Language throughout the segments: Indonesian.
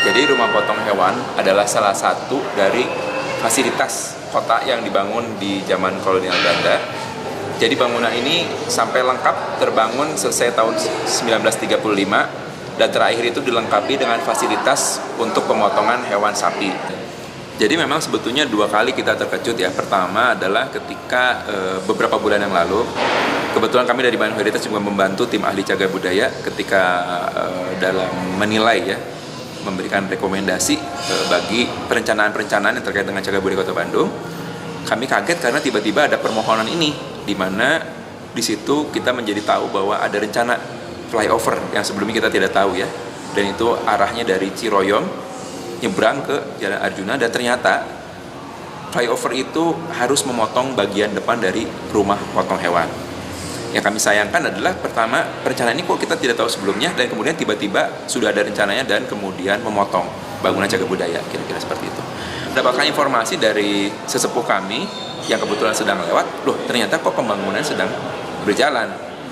Jadi rumah potong hewan adalah salah satu dari fasilitas kota yang dibangun di zaman kolonial Belanda. Jadi bangunan ini sampai lengkap terbangun selesai tahun 1935 dan terakhir itu dilengkapi dengan fasilitas untuk pemotongan hewan sapi. Jadi memang sebetulnya dua kali kita terkejut ya. Pertama adalah ketika beberapa bulan yang lalu, kebetulan kami dari Bandung Heritage juga membantu tim ahli cagar budaya ketika dalam menilai ya, memberikan rekomendasi bagi perencanaan-perencanaan yang terkait dengan cagar budaya Kota Bandung. Kami kaget karena tiba-tiba ada permohonan ini, di mana di situ kita menjadi tahu bahwa ada rencana flyover yang sebelumnya kita tidak tahu ya, dan itu arahnya dari Ciroyom nyebrang ke Jalan Arjuna, dan ternyata flyover itu harus memotong bagian depan dari rumah potong hewan. Yang kami sayangkan adalah pertama, perencanaan ini kok kita tidak tahu sebelumnya, dan kemudian tiba-tiba sudah ada rencananya dan kemudian memotong bangunan cagar budaya, kira-kira seperti itu. Mendapatkan informasi dari sesepuh kami yang kebetulan sedang lewat, loh ternyata kok pembangunan sedang berjalan.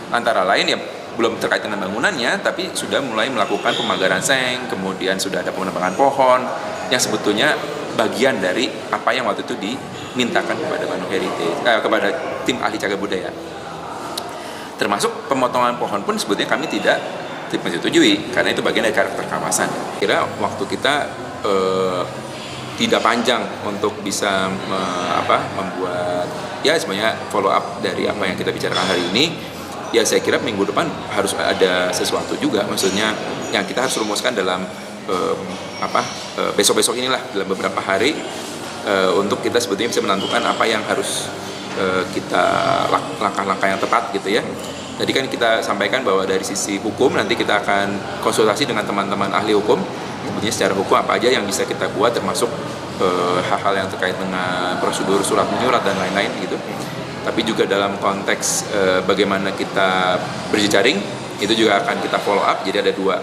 Antara lain ya belum terkait dengan bangunannya, tapi sudah mulai melakukan pemagaran seng, kemudian sudah ada penebangan pohon, yang sebetulnya bagian dari apa yang waktu itu dimintakan kepada Bandung Heritage, kepada tim ahli cagar budaya. Termasuk pemotongan pohon pun sebetulnya kami tidak menyetujui, karena itu bagian dari karakter kawasan. Kira waktu kita tidak panjang untuk bisa membuat ya sebenarnya follow up dari apa yang kita bicarakan hari ini. Ya saya kira minggu depan harus ada sesuatu juga, maksudnya yang kita harus rumuskan dalam besok-besok inilah, dalam beberapa hari, untuk kita sebetulnya bisa menentukan apa yang harus kita langkah-langkah yang tepat gitu ya. Tadi kan kita sampaikan bahwa dari sisi hukum nanti kita akan konsultasi dengan teman-teman ahli hukum, sebetulnya secara hukum apa aja yang bisa kita buat, termasuk hal-hal yang terkait dengan prosedur surat menyurat dan lain-lain gitu. Tapi juga dalam konteks bagaimana kita berjejaring, itu juga akan kita follow up. Jadi ada dua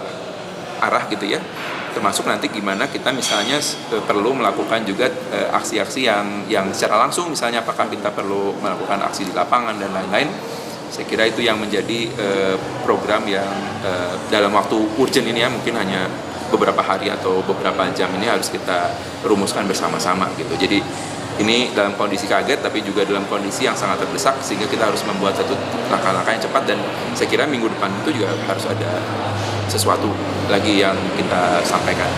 arah gitu ya, termasuk nanti gimana kita misalnya perlu melakukan juga aksi-aksi yang secara langsung, misalnya apakah kita perlu melakukan aksi di lapangan dan lain-lain. Saya kira itu yang menjadi program yang dalam waktu urgent ini ya, mungkin hanya beberapa hari atau beberapa jam ini harus kita rumuskan bersama-sama gitu. Jadi ini dalam kondisi kaget, tapi juga dalam kondisi yang sangat terdesak, sehingga kita harus membuat satu langkah-langkah yang cepat, dan saya kira minggu depan itu juga harus ada sesuatu lagi yang kita sampaikan.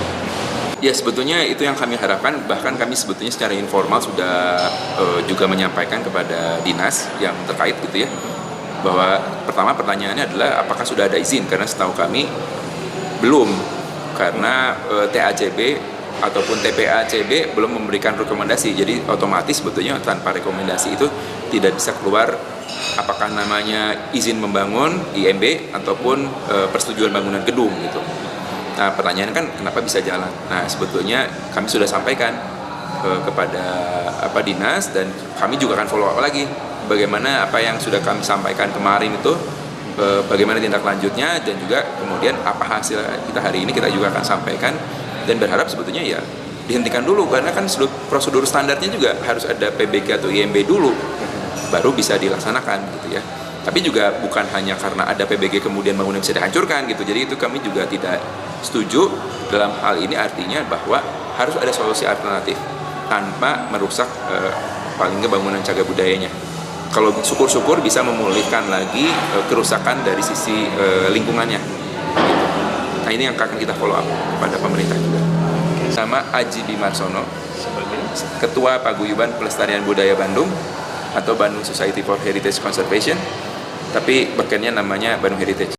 Ya sebetulnya itu yang kami harapkan, bahkan kami sebetulnya secara informal sudah juga menyampaikan kepada dinas yang terkait gitu ya, bahwa pertama pertanyaannya adalah apakah sudah ada izin, karena setahu kami belum, karena TACB ataupun TPACB belum memberikan rekomendasi. Jadi otomatis sebetulnya tanpa rekomendasi itu tidak bisa keluar apakah namanya izin membangun IMB ataupun persetujuan bangunan gedung gitu. Nah pertanyaan kan kenapa bisa jalan. Nah sebetulnya kami sudah sampaikan kepada dinas, dan kami juga akan follow up lagi bagaimana apa yang sudah kami sampaikan kemarin itu, bagaimana tindak lanjutnya, dan juga kemudian apa hasil kita hari ini kita juga akan sampaikan. Dan berharap sebetulnya ya dihentikan dulu, karena kan prosedur standarnya juga harus ada PBG atau IMB dulu baru bisa dilaksanakan gitu ya. Tapi juga bukan hanya karena ada PBG kemudian bangunan bisa dihancurkan gitu. Jadi itu kami juga tidak setuju dalam hal ini, artinya bahwa harus ada solusi alternatif tanpa merusak paling nggak bangunan cagar budayanya. Kalau syukur-syukur bisa memulihkan lagi kerusakan dari sisi lingkungannya gitu. Nah ini yang akan kita follow up kepada pemerintah juga. Sama Aji Bimarsono, Ketua Paguyuban Pelestarian Budaya Bandung atau Bandung Society for Heritage Conservation, tapi bekennya namanya Bandung Heritage.